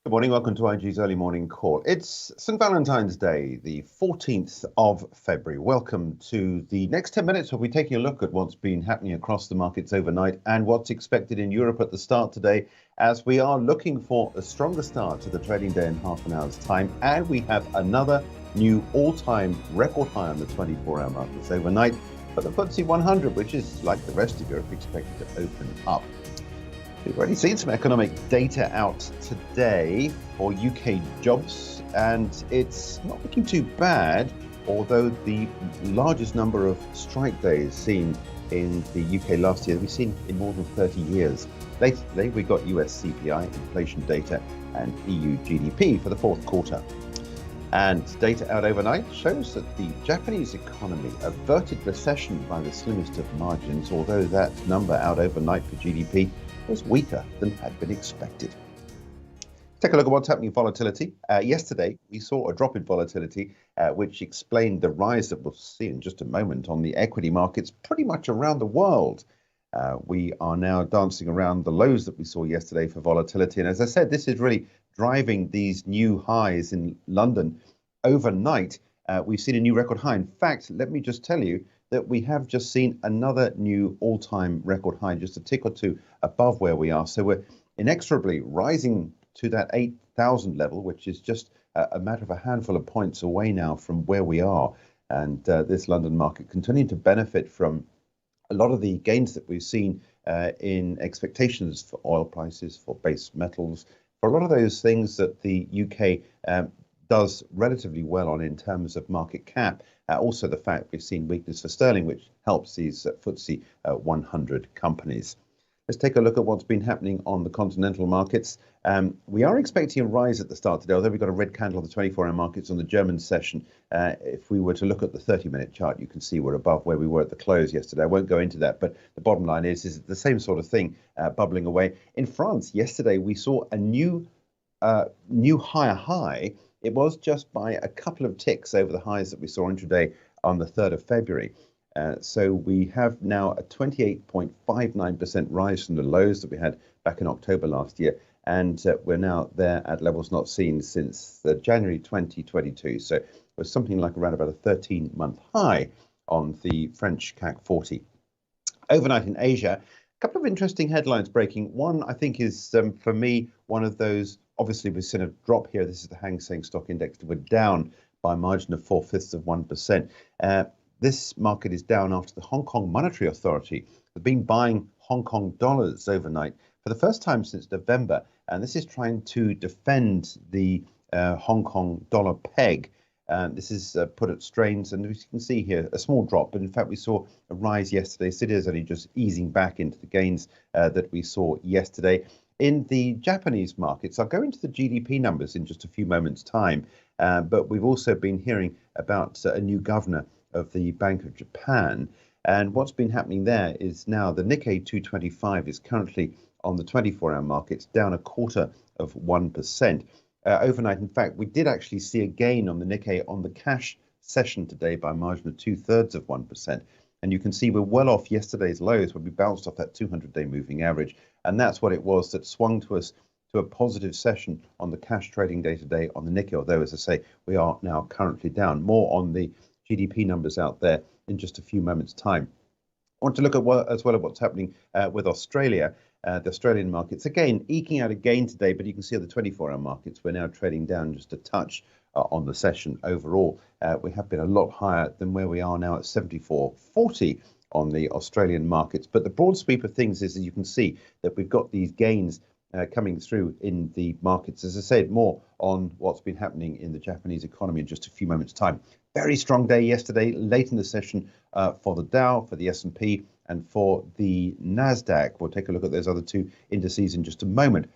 Good morning. Welcome to IG's early morning call. It's St. Valentine's Day, the 14th of February. Welcome to the next 10 minutes. We'll be taking a look at what's been happening across the markets overnight and what's expected in Europe at the start today, as we are looking for a stronger start to the trading day in half an hour's time. And we have another new all-time record high on the 24-hour markets overnight for the FTSE 100, which is, like the rest of Europe, expected to open up. We've already seen some economic data out today for UK jobs, and it's not looking too bad, although the largest number of strike days seen in the UK last year we've seen in more than 30 years. Later today, we got US CPI, inflation data, and EU GDP for the fourth quarter. And data out overnight shows that the Japanese economy averted recession by the slimmest of margins, although that number out overnight for GDP was weaker than had been expected. Take a look at what's happening in volatility. Yesterday, we saw a drop in volatility, which explained the rise that we'll see in just a moment on the equity markets pretty much around the world. We are now dancing around the lows that we saw yesterday for volatility. And as I said, this is really driving these new highs in London overnight. We've seen a new record high. In fact, let me just tell you that we have just seen another new all-time record high, just a tick or two above where we are. So we're inexorably rising to that 8,000 level, which is just a matter of a handful of points away now from where we are. And this London market continuing to benefit from a lot of the gains that we've seen in expectations for oil prices, for base metals, for a lot of those things that the UK does relatively well on in terms of market cap. Also the fact we've seen weakness for sterling, which helps these FTSE 100 companies. Let's take a look at what's been happening on the continental markets. We are expecting a rise at the start today, although we've got a red candle on the 24-hour markets on the German session. If we were to look at the 30-minute chart, you can see we're above where we were at the close yesterday. I won't go into that, but the bottom line is the same sort of thing bubbling away. In France, yesterday, we saw a new higher high. It was just by a couple of ticks over the highs that we saw intraday on the 3rd of February. So we have now a 28.59% rise from the lows that we had back in October last year. And we're now there at levels not seen since January 2022. So it was something like around about a 13-month high on the French CAC 40. Overnight in Asia, a couple of interesting headlines breaking. One, I think, is for me, one of those. Obviously, we've seen a drop here. This is the Hang Seng Stock Index. We're down by a margin of 0.4%. This market is down after the Hong Kong Monetary Authority have been buying Hong Kong dollars overnight for the first time since November. And this is trying to defend the Hong Kong dollar peg. This is put at strains. And as you can see here, a small drop. But in fact, we saw a rise yesterday. So it is only just easing back into the gains that we saw yesterday. In the Japanese markets, I'll go into the GDP numbers in just a few moments' time, but we've also been hearing about a new governor of the Bank of Japan. And what's been happening there is now the Nikkei 225 is currently on the 24-hour markets down 0.25%. Overnight, in fact, we did actually see a gain on the Nikkei on the cash session today by a margin of 0.2%. And you can see we're well off yesterday's lows when we bounced off that 200-day moving average. And that's what it was that swung to us to a positive session on the cash trading day today on the Nikkei. Although, as I say, we are now currently down. More on the GDP numbers out there in just a few moments' time. I want to look at as well at what's happening with Australia. The Australian markets, again, eking out a gain today, but you can see on the 24-hour markets, we're now trading down just a touch on the session overall. We have been a lot higher than where we are now at 74.40 on the Australian markets. But the broad sweep of things is, as you can see, that we've got these gains coming through in the markets. As I said, more on what's been happening in the Japanese economy in just a few moments' time. Very strong day yesterday, late in the session for the Dow, for the S&P, and for the NASDAQ. We'll take a look at those other two indices in just a moment.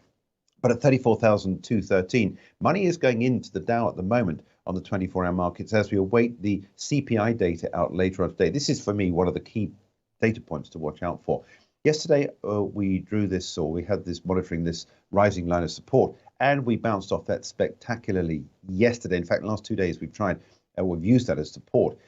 But at 34,213, money is going into the Dow at the moment on the 24-hour markets as we await the CPI data out later on today. This is, for me, one of the key data points to watch out for. Yesterday, we had this monitoring this rising line of support, and we bounced off that spectacularly yesterday. In fact, last 2 days, we've used that as support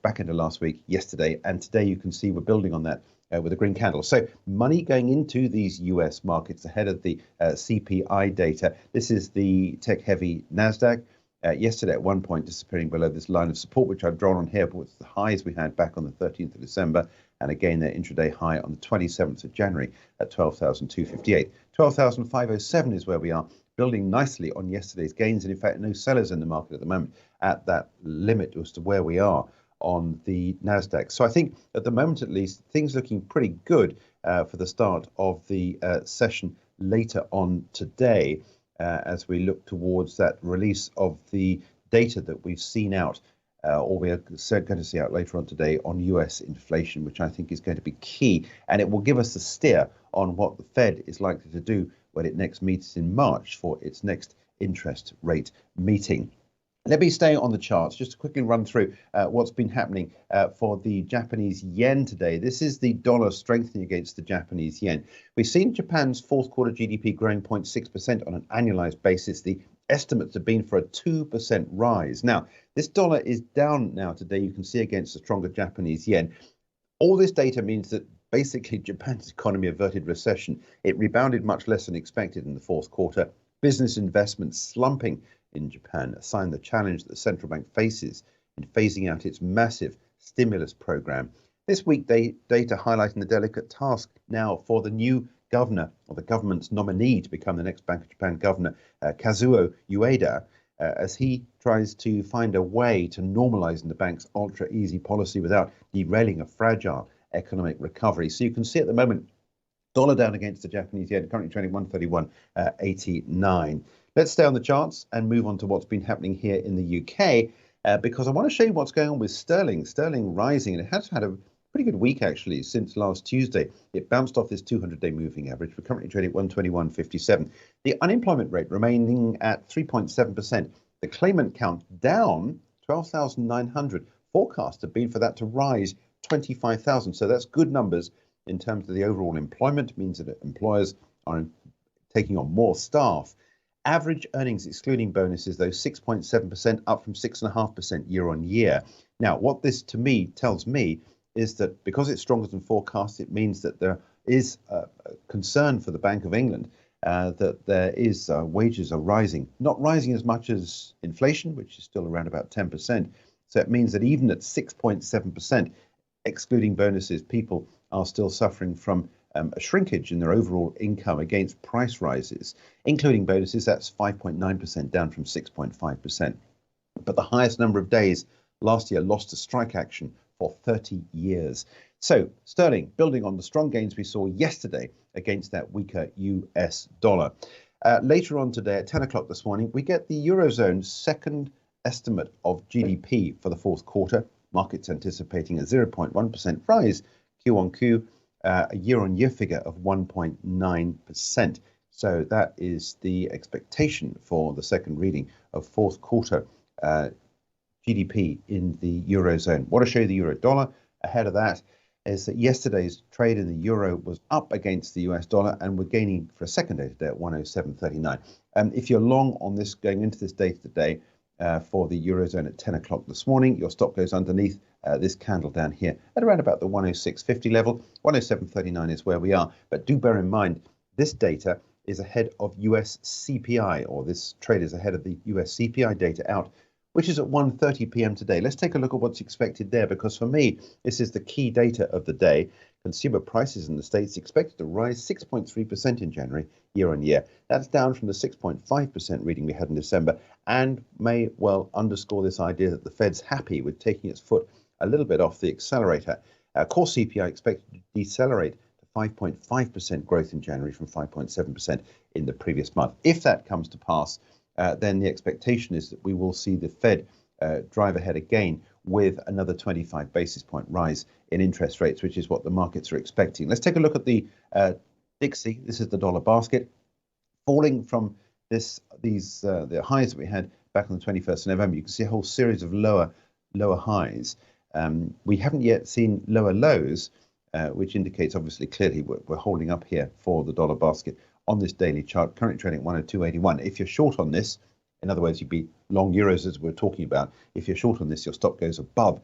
back into last week, yesterday, and today you can see we're building on that with a green candle. So money going into these US markets ahead of the CPI data. This is the tech-heavy NASDAQ. Yesterday at one point disappearing below this line of support, which I've drawn on here, but it's the highs we had back on the 13th of December. And again, their intraday high on the 27th of January at 12,258. 12,507 is where we are, building nicely on yesterday's gains. And in fact, no sellers in the market at the moment at that limit as to where we are on the NASDAQ. So I think at the moment, at least, things looking pretty good for the start of the session later on today. As we look towards that release of the data that we've seen out, or we are going to see out later on today on US inflation, which I think is going to be key. And it will give us a steer on what the Fed is likely to do when it next meets in March for its next interest rate meeting. Let me stay on the charts just to quickly run through what's been happening for the Japanese yen today. This is the dollar strengthening against the Japanese yen. We've seen Japan's fourth quarter GDP growing 0.6% on an annualized basis. The estimates have been for a 2% rise. Now, this dollar is down now today, you can see, against the stronger Japanese yen. All this data means that basically Japan's economy averted recession. It rebounded much less than expected in the fourth quarter. Business investment slumping in Japan, a sign of the challenge that the central bank faces in phasing out its massive stimulus program. This week, data highlighting the delicate task now for the new governor, or the government's nominee to become the next Bank of Japan governor, Kazuo Ueda, as he tries to find a way to normalizing the bank's ultra easy policy without derailing a fragile economic recovery. So you can see at the moment, dollar down against the Japanese yen, currently trading 131.89. Let's stay on the charts and move on to what's been happening here in the UK, because I want to show you what's going on with sterling. Sterling rising, and it has had a pretty good week actually since last Tuesday. It bounced off this 200-day moving average. We're currently trading at 121.57. The unemployment rate remaining at 3.7%. The claimant count down 12,900. Forecasts have been for that to rise 25,000. So that's good numbers in terms of the overall employment. It means that employers are taking on more staff. Average earnings excluding bonuses, though, 6.7%, up from 6.5% year on year. Now, what this to me tells me is that because it's stronger than forecast, it means that there is a concern for the Bank of England that there is wages are rising, not rising as much as inflation, which is still around about 10%. So it means that even at 6.7%, excluding bonuses, people are still suffering from a shrinkage in their overall income against price rises, including bonuses. That's 5.9%, down from 6.5%. But the highest number of days last year lost to strike action for 30 years. So sterling building on the strong gains we saw yesterday against that weaker US dollar. Later on today at 10 o'clock this morning, we get the Eurozone's second estimate of GDP for the fourth quarter. Markets anticipating a 0.1% rise Q on Q. A year-on-year figure of 1.9%. So that is the expectation for the second reading of fourth quarter GDP in the Eurozone. What to show you the euro dollar ahead of that is that yesterday's trade in the euro was up against the US dollar, and we're gaining for a second day today at 107.39. If you're long on this going into this data today for the Eurozone at 10 o'clock this morning, your stop goes underneath this candle down here at around about the 106.50 level. 107.39 is where we are. But do bear in mind, this data is ahead of US CPI, or this trade is ahead of the US CPI data out, which is at 1:30 p.m. today. Let's take a look at what's expected there, because for me, this is the key data of the day. Consumer prices in the States expected to rise 6.3% in January, year on year. That's down from the 6.5% reading we had in December, and may well underscore this idea that the Fed's happy with taking its foot a little bit off the accelerator. Core CPI expected to decelerate to 5.5% growth in January from 5.7% in the previous month. If that comes to pass, then the expectation is that we will see the Fed drive ahead again with another 25 basis point rise in interest rates, which is what the markets are expecting. Let's take a look at the Dixie. This is the dollar basket, falling from the highs that we had back on the 21st of November. You can see a whole series of lower highs. We haven't yet seen lower lows, which indicates obviously clearly we're holding up here for the dollar basket on this daily chart, currently trading at 102.81. If you're short on this, in other words, you'd be long euros as we're talking about. If you're short on this, your stop goes above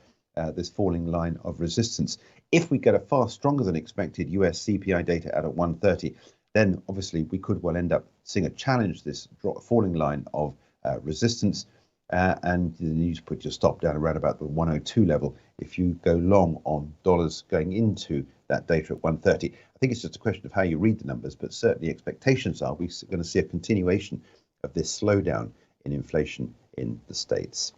this falling line of resistance. If we get a far stronger than expected US CPI data out at 130, then obviously we could well end up seeing a challenge this falling line of resistance. And you need to put your stop down around about the 102 level if you go long on dollars going into that data at 130. I think it's just a question of how you read the numbers, but certainly expectations are we're going to see a continuation of this slowdown in inflation in the States.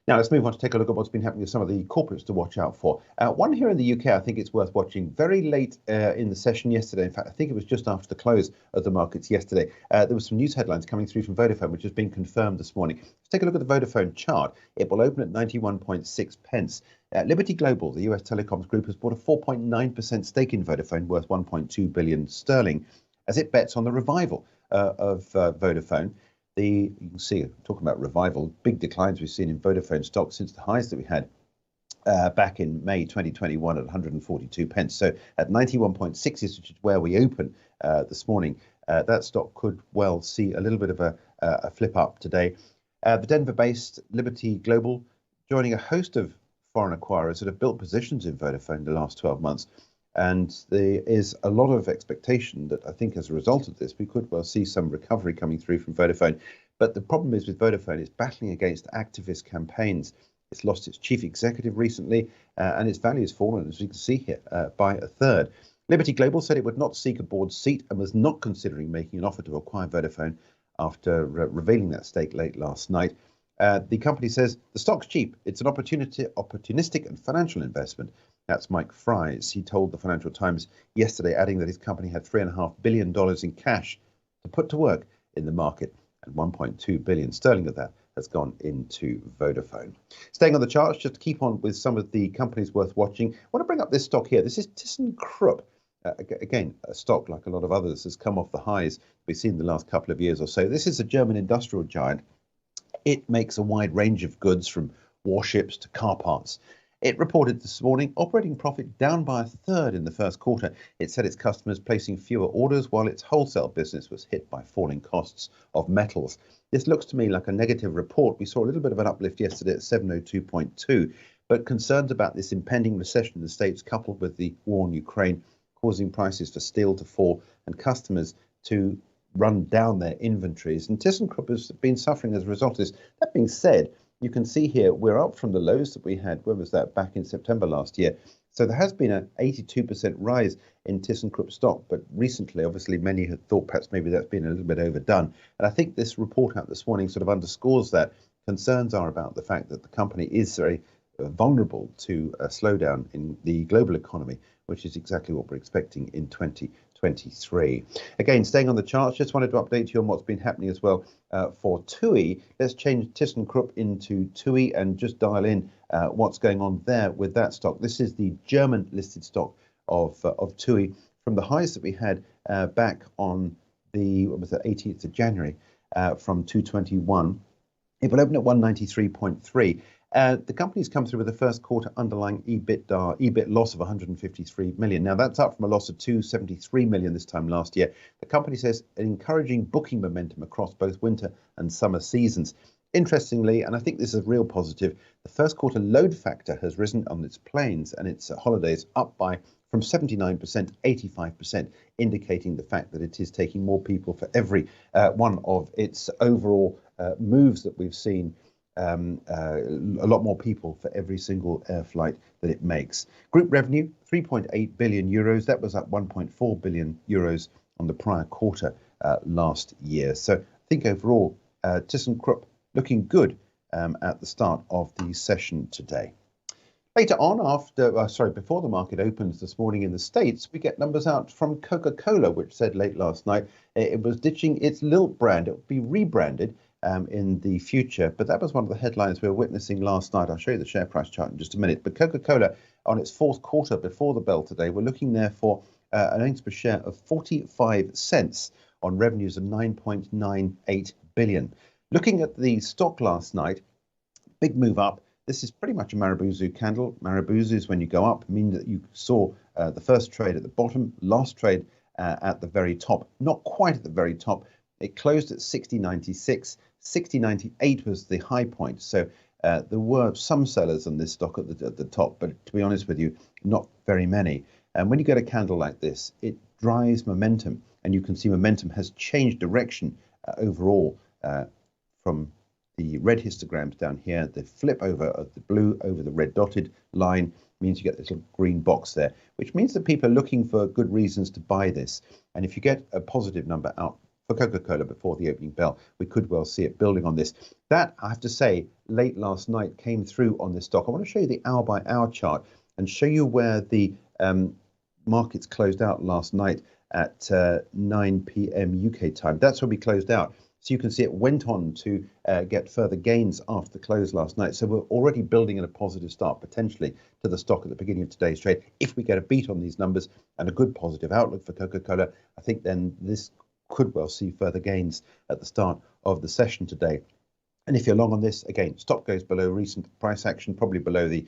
Now, let's move on to take a look at what's been happening with some of the corporates to watch out for. One here in the UK, I think it's worth watching. Very late in the session yesterday, in fact, I think it was just after the close of the markets yesterday, there were some news headlines coming through from Vodafone, which has been confirmed this morning. Let's take a look at the Vodafone chart. It will open at 91.6 pence. Liberty Global, the US telecoms group, has bought a 4.9% stake in Vodafone worth 1.2 billion sterling as it bets on the revival of Vodafone. You can see, talking about revival, big declines we've seen in Vodafone stock since the highs that we had back in May 2021 at 142 pence. So at 91.6, which is where we open this morning, that stock could well see a little bit of a flip up today. The Denver-based Liberty Global joining a host of foreign acquirers that have built positions in Vodafone in the last 12 months. And there is a lot of expectation that I think as a result of this, we could well see some recovery coming through from Vodafone. But the problem is with Vodafone, it's battling against activist campaigns. It's lost its chief executive recently, and its value has fallen, as you can see here, by a third. Liberty Global said it would not seek a board seat and was not considering making an offer to acquire Vodafone after revealing that stake late last night. The company says the stock's cheap. It's an opportunistic and financial investment. That's Mike Fries. He told the Financial Times yesterday, adding that his company had $3.5 billion in cash to put to work in the market, and 1.2 billion sterling of that has gone into Vodafone. Staying on the charts, just to keep on with some of the companies worth watching, I want to bring up this stock here. This is ThyssenKrupp. Again, a stock like a lot of others has come off the highs we've seen in the last couple of years or so. This is a German industrial giant. It makes a wide range of goods from warships to car parts. It reported this morning operating profit down by a third in the first quarter. It said its customers placing fewer orders while its wholesale business was hit by falling costs of metals. This looks to me like a negative report. We saw a little bit of an uplift yesterday at 702.2, but concerns about this impending recession in the States coupled with the war in Ukraine causing prices for steel to fall and customers to run down their inventories. And ThyssenKrupp has been suffering as a result of this. That being said, you can see here we're up from the lows that we had, where was that, back in September last year. So there has been an 82% rise in ThyssenKrupp stock, but recently, obviously, many had thought perhaps maybe that's been a little bit overdone. And I think this report out this morning sort of underscores that. Concerns are about the fact that the company is very vulnerable to a slowdown in the global economy, which is exactly what we're expecting in 2023. Again, staying on the charts, just wanted to update you on what's been happening as well for TUI. Let's change ThyssenKrupp into TUI and just dial in what's going on there with that stock. This is the German listed stock of TUI from the highs that we had back on the 18th of January from 221. It will open at 193.3. The company's come through with a first quarter underlying EBIT loss of 153 million. Now, that's up from a loss of 273 million this time last year. The company says an encouraging booking momentum across both winter and summer seasons. Interestingly, and I think this is a real positive, the first quarter load factor has risen on its planes and its holidays up by from 79% to 85%, indicating the fact that it is taking more people for every one of its overall moves that we've seen. A lot more people for every single air flight that it makes. Group revenue, 3.8 billion euros. That was up 1.4 billion euros on the prior quarter last year. So I think overall, ThyssenKrupp looking good at the start of the session today. Later on, before the market opens this morning in the States, we get numbers out from Coca-Cola, which said late last night it was ditching its Lilt brand. It would be rebranded in the future. But that was one of the headlines we were witnessing last night. I'll show you the share price chart in just a minute. But Coca-Cola, on its fourth quarter before the bell today, we're looking there for an earnings per share of 45 cents on revenues of 9.98 billion. Looking at the stock last night, big move up. This is pretty much a Marubozu candle. Marubozu is when you go up, meaning that you saw the first trade at the bottom, last trade at the very top. Not quite at the very top. It closed at 60.96. 60.98 was the high point. So There were some sellers on this stock at the top, but to be honest with you, not very many. And when you get a candle like this, it drives momentum, and you can see momentum has changed direction overall from the red histograms down here. The flip over of the blue over the red dotted line means you get this little green box there, which means that people are looking for good reasons to buy this. And if you get a positive number out for Coca-Cola before the opening bell, we could well see it building on this. That, I have to say, late last night came through on this stock. I want to show you the hour-by-hour chart and show you where the markets closed out last night at 9 p.m. UK time. That's where we closed out. So you can see it went on to get further gains after the close last night. So we're already building in a positive start, potentially, to the stock at the beginning of today's trade. If we get a beat on these numbers and a good positive outlook for Coca-Cola, I think then this could well see further gains at the start of the session today. And if you're long on this, again, stop goes below recent price action, probably below the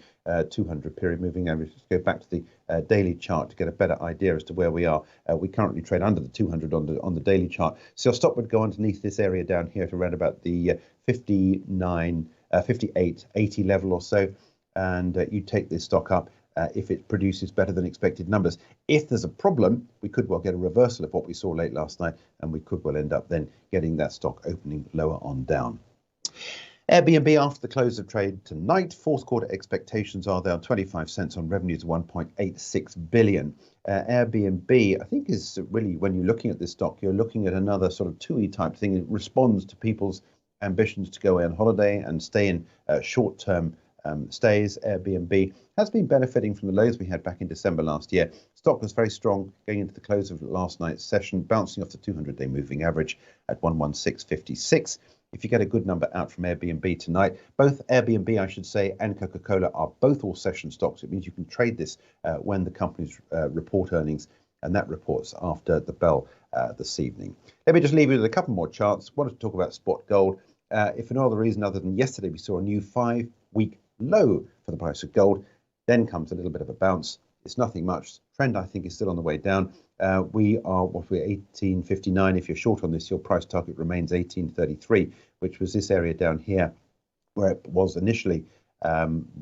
200 period moving average. Let's go back to the daily chart to get a better idea as to where we are. We currently trade under the 200 on the daily chart. So your stop would go underneath this area down here to around about the 59, 58, 80 level or so. And you take this stock up if it produces better than expected numbers. If there's a problem, we could well get a reversal of what we saw late last night, and we could well end up then getting that stock opening lower on down. ABNB after the close of trade tonight. Fourth quarter expectations are down 25 cents on revenues of 1.86 billion. Airbnb, I think, is really, when you're looking at this stock, you're looking at another sort of TUI type thing. It responds to people's ambitions to go away on holiday and stay in short-term stays. Airbnb has been benefiting from the lows we had back in December last year. Stock was very strong going into the close of last night's session, bouncing off the 200-day moving average at 116.56. If you get a good number out from Airbnb tonight, both Airbnb, I should say, and Coca-Cola are both all session stocks. It means you can trade this when the companies report earnings, and that reports after the bell this evening. Let me just leave you with a couple more charts. I wanted to talk about spot gold. If for no other reason other than yesterday we saw a new 5-week low for the price of gold, then comes a little bit of a bounce. It's nothing much. Trend, I think, is still on the way down. We're 18.59. If you're short on this, your price target remains 18.33, which was this area down here where it was initially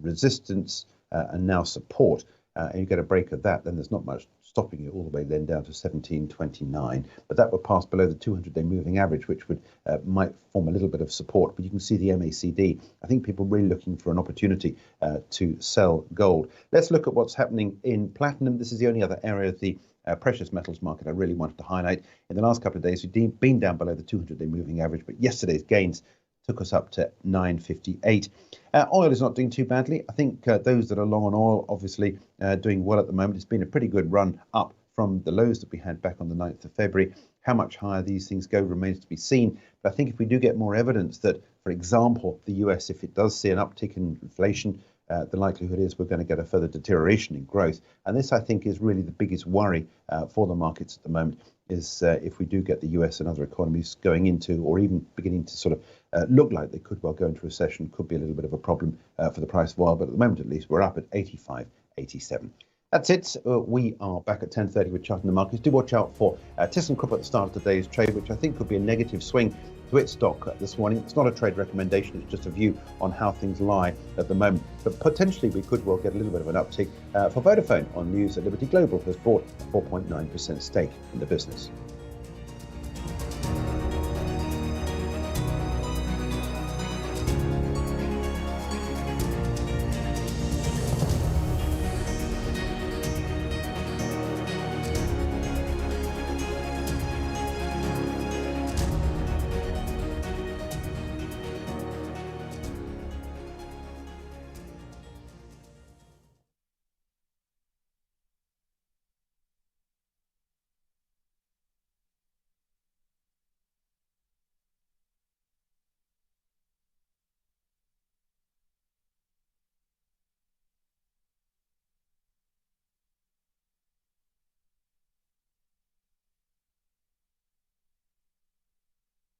resistance and now support. And you get a break of that, then there's not much stopping you all the way then down to 17.29. But that would pass below the 200-day moving average, which would might form a little bit of support. But you can see the MACD. I think people are really looking for an opportunity to sell gold. Let's look at what's happening in platinum. This is the only other area of the precious metals market I really wanted to highlight. In the last couple of days, we've been down below the 200-day moving average, but yesterday's gains took us up to 9.58. Oil is not doing too badly. I think those that are long on oil, obviously doing well at the moment. It's been a pretty good run up from the lows that we had back on the 9th of February. How much higher these things go remains to be seen. But I think if we do get more evidence that, for example, the US, if it does see an uptick in inflation, the likelihood is we're going to get a further deterioration in growth. And this, I think, is really the biggest worry for the markets at the moment, is if we do get the US and other economies going into, or even beginning to sort of look like they could well go into recession, could be a little bit of a problem for the price of oil. But at the moment, at least, we're up at 85.87. That's it. We are back at 10:30 with Charting the Markets. Do watch out for ThyssenKrupp at the start of today's trade, which I think could be a negative swing to its stock this morning. It's not a trade recommendation, it's just a view on how things lie at the moment. But potentially we could well get a little bit of an uptick for Vodafone on news that Liberty Global has bought a 4.9% stake in the business.